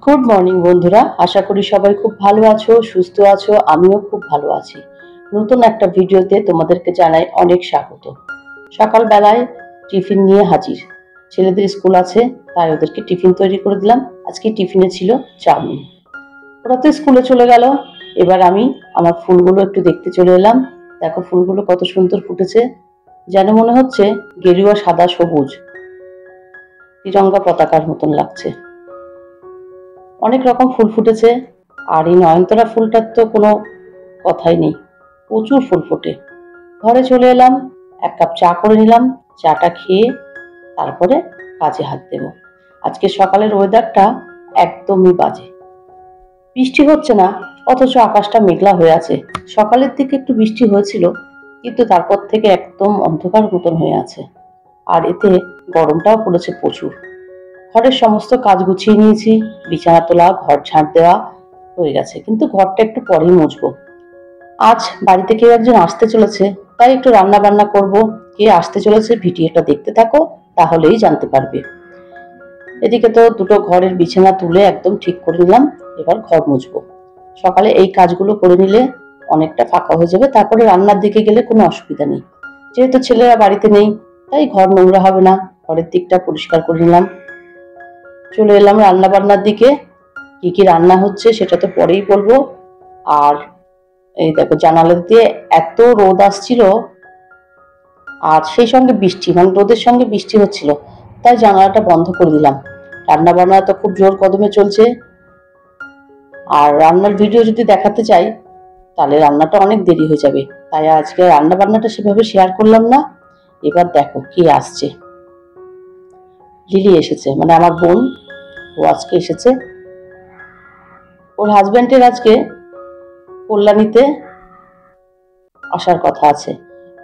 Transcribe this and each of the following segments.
Good morning বন্ধুরা, আশা করি সবাই খুব ভালো আছো, সুস্থ আছো। আমিও খুব ভালো আছি। নতুন একটা ভিডিওতে তোমাদেরকে জানাই অনেক স্বাগত। সকালবেলায় টিফিন নিয়ে হাজির। ছেলেদের স্কুল আছে, তাই ওদেরকে টিফিন তৈরি করে দিলাম। আজকে টিফিনে ছিল চাউমিন। ওরা তো স্কুলে চলে গেল। এবার আমি আমার ফুলগুলো একটু দেখতে চলে এলাম। দেখো ফুলগুলো কত সুন্দর ফুটেছে, যেন মনে হচ্ছে গেরুয়া সাদা সবুজ তিরঙ্গা পতাকার মতন লাগছে। অনেক রকম ফুল ফুটেছে, আর এই নয়নতারা ফুলটার তো কোনো কথাই নেই, প্রচুর ফুল ফোটে। ঘরে চলে এলাম, এক কাপ চা করে নিলাম। চাটা খেয়ে তারপরে কাজে হাত দেব। আজকে সকালের ওয়েদারটা একদমই বাজে, বৃষ্টি হচ্ছে না, অথচ আকাশটা মেঘলা হয়ে আছে। সকালের দিকে একটু বৃষ্টি হয়েছিল, কিন্তু তারপর থেকে একদম অন্ধকার মতন হয়ে আছে। আর এতে গরমটাও পড়েছে প্রচুর। ঘরের সমস্ত কাজ গুছিয়ে নিয়েছি, বিছানা তোলা, ঘর ঝাড় দেওয়া হয়ে গেছে, কিন্তু ঘরটা একটু পরেই মুছবো। আজ বাড়িতে কেউ একজন আসতে চলেছে, তাই একটু রান্না বান্না করব। কে আসতে চলেছে ভিডিওটা দেখতে থাকো, তাহলেই জানতে পারবে। এদিকে তো দুটো ঘরের বিছানা তুলে একদম ঠিক করে নিলাম, এবার ঘর মুছবো। সকালে এই কাজগুলো করে নিলে অনেকটা ফাঁকা হয়ে যাবে, তারপরে রান্নার দিকে গেলে কোনো অসুবিধা নেই। যেহেতু ছেলেরা বাড়িতে নেই, তাই ঘর নোংরা হবে না। ঘরের দিকটা পরিষ্কার করে নিলাম। চলে এলাম রান্না বান্নার দিকে। কি কি রান্না হচ্ছে সেটা তো পরেই বলবো। আর এই দেখো, জানালা দিয়ে এত রোদ আসছিল, আর সেই সঙ্গে বৃষ্টি, মানে রোদের সঙ্গে বৃষ্টি হচ্ছিল, তাই জানালাটা বন্ধ করে দিলাম। রান্না বান্না তো খুব জোর কদমে চলছে। আর রান্নার ভিডিও যদি দেখাতে চাই, তাহলে রান্নাটা অনেক দেরি হয়ে যাবে, তাই আজকে রান্না বান্নাটা সেভাবে শেয়ার করলাম না। এবার দেখো কি আসছে। লিলি এসেছে, মানে আমার বোন, ও আজকে এসেছে। ওর হাজবেন্ডের আজকে কল্যাণীতে আসার কথা আছে।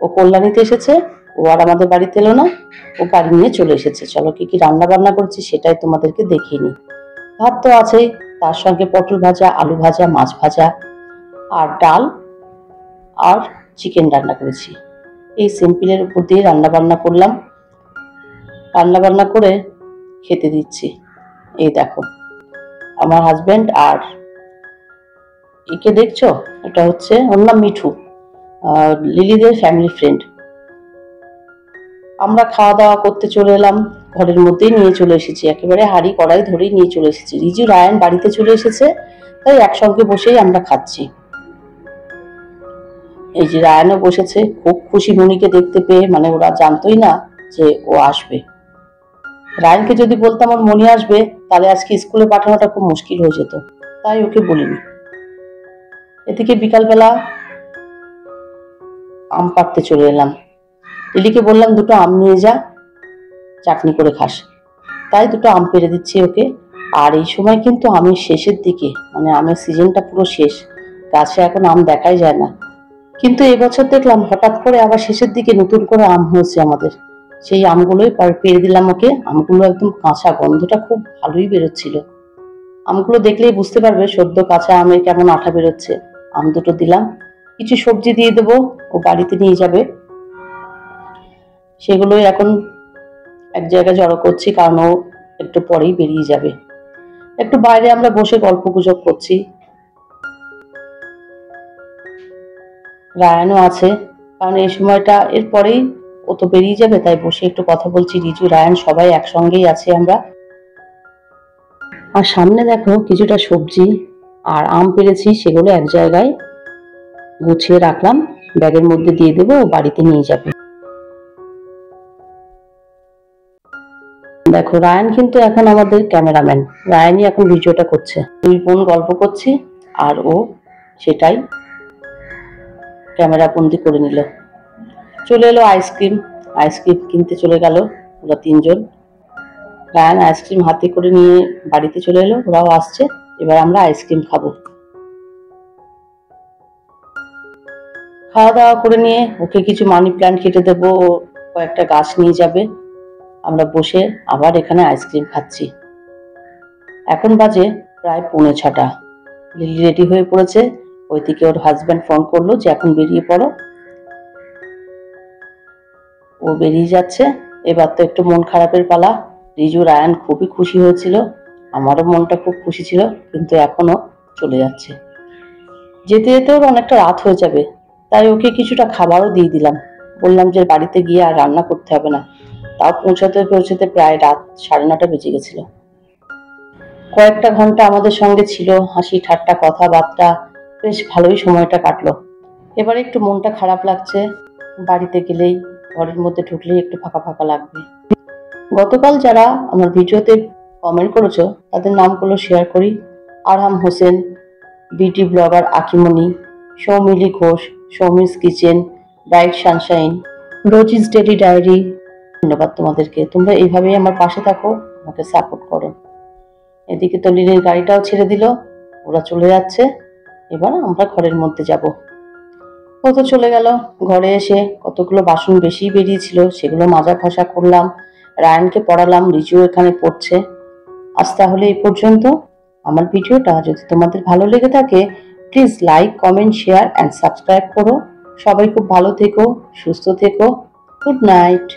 ও কল্যাণীতে এসেছে, ও আর আমাদের বাড়িতে এলো না, ও গাড়ি নিয়ে চলে এসেছে। চলো কি কি রান্না বান্না করছি সেটাই তোমাদেরকে দেখিয়ে নিই। ভাত তো আছেই, তার সঙ্গে পটল ভাজা, আলু ভাজা, মাছ ভাজা, আর ডাল, আর চিকেন রান্না করেছি। এই সিম্পলের উপর দিয়ে রান্না বান্না করলাম। রান্না বান্না করে খেতে দিচ্ছি। এই দেখো আমার হাজবেন্ড, আর একে দেখছো, এটা হচ্ছে, ওর নাম মিঠু, লিলিদের ফ্যামিলি ফ্রেন্ড। আমরা খাওয়া দাওয়া করতে চলে এলাম, ঘরের মধ্যেই নিয়ে চলে এসেছি, একেবারে হাঁড়ি কড়াই ধরেই নিয়ে চলে এসেছি। রিজু রায়ান বাড়িতে চলে এসেছে, তাই একসঙ্গে বসেই আমরা খাচ্ছি। এই যে রায়ানও বসেছে, খুব খুশি মনিকে দেখতে পেয়ে, মানে ওরা জানতোই না যে ও আসবে। রায়ানকে যদি বলতাম ওর মনি আসবে, তাহলে আজকে স্কুলে পাঠানোটা খুব মুশকিল হয়ে যেত, তাই ওকে বলিনি। এদিকে বিকালবেলা আম পাড়তে চলে এলাম। লিলিকে বললাম দুটো আম নিয়ে যা, চাটনি করে খাস, তাই দুটো আম পেড়ে দিচ্ছি ওকে। আর এই সময় কিন্তু আমের শেষের দিকে, মানে আমের সিজনটা পুরো শেষ, গাছে এখন আম দেখাই যায় না। কিন্তু এবছর দেখলাম হঠাৎ করে আবার শেষের দিকে নতুন করে আম হয়েছে আমাদের। সেই আমগুলোই পেড়ে দিলাম ওকে। আমগুলো একদম কাঁচা, গন্ধটা খুব ভালোই বেরোচ্ছিল। আমগুলো দেখলেই বুঝতে পারবে সদ্য কাঁচা আমের কেমন আঠা বেরোচ্ছে। আম দুটো দিলাম, কিছু সবজি দিয়ে দেবো, ও বাড়িতে নিয়ে যাবে। সেগুলোই এখন এক জায়গায় জড়ো করছি, কারণ ও একটু পরেই বেরিয়ে যাবে। একটু বাইরে আমরা বসে গল্প গুজব করছি। রায়ানও আছে, কারণ এই সময়টা এরপরেই ও তো বেরিয়ে যাবে, তাই বসে একটু কথা বলছি। রিজু, রায়ান সবাই একসঙ্গেই আছি আমরা। আর সামনে দেখো কিছুটা সবজি আর আম পেড়েছি, সেগুলো এক জায়গায় গুছিয়ে রাখলাম, ব্যাগের মধ্যে দিয়ে দেবো, ও বাড়িতে নিয়ে যাবে। দেখো রায়ান কিন্তু এখন আমাদের ক্যামেরাম্যান, রায়ানই এখন ভিডিওটা করছে। দুই বোন গল্প করছি, আর ও সেটাই ক্যামেরা বন্দি করে নিল। চলে এলো আইসক্রিম, আইসক্রিম কিনতে চলে গেল ওরা তিনজন। রায়ান আইসক্রিম হাতে করে নিয়ে বাড়িতে চলে এলো, ওরাও আসছে। এবার আমরা আইসক্রিম খাবো। খাওয়া দাওয়া করে নিয়ে ওকে কিছু মানি প্ল্যান্ট কেটে দেবো, ও কয়েকটা গাছ নিয়ে যাবে। আমরা বসে আবার এখানে আইসক্রিম খাচ্ছি। এখন বাজে প্রায় 6:45। লিলি রেডি হয়ে পড়েছে, ওইদিকে ওর হাজব্যান্ড ফোন করলো যে এখন বেরিয়ে পড়ো। ও বেরিয়ে যাচ্ছে। এবার তো একটু মন খারাপের পালা। রিজু, রায়ান খুবই খুশি হয়েছিল, আমারও মনটা খুব খুশি ছিল, কিন্তু এখনো চলে যাচ্ছে। যেতে যেতে ওর অনেকটা রাত হয়ে যাবে, তাই ওকে কিছুটা খাবারও দিয়ে দিলাম। বললাম যে বাড়িতে গিয়ে আর রান্না করতে হবে না। তাও পৌঁছাতে পৌঁছাতে প্রায় রাত 9:30 বেজে গেছিল। কয়েকটা ঘন্টা আমাদের সঙ্গে ছিল, হাসি ঠাট্টা কথাবার্তা, বেশ ভালোই সময়টা কাটলো। এবার একটু মনটা খারাপ লাগছে। বাড়িতে গেলেই, ঘরের মধ্যে ঢুকলেই একটু ফাঁকা ফাঁকা লাগবে। গতকাল যারা আমার ভিডিওতে কমেন্ট করেছো তাদের নামগুলো শেয়ার করি। Arham Hossain, beauty blogger Akimoni, Soumili Ghosh, Soumi's kitchen, bright sunshine, Rosie's daily diary. ধন্যবাদ তোমাদেরকে, তোমরা এইভাবেই আমার পাশে থাকো, আমাকে সাপোর্ট করো। এদিকে তো লিনের গাড়িটাও ছেড়ে দিল, ওরা চলে যাচ্ছে। এবার আমরা ঘরের মধ্যে যাব। ও তো চলে গেল। ঘরে এসে কতগুলো বাসন বেশি বেরিয়েছিল, সেগুলো মাজা ঘষা করলাম। রায়ানকে পড়ালাম, রিজু এখানে পড়ছে। আজ তাহলে এই পর্যন্ত। আমার ভিডিওটা যদি তোমাদের ভালো লেগে থাকে, please like, comment, share and subscribe করো। সবাই খুব ভালো থেকো, সুস্থ থেকো। Good night.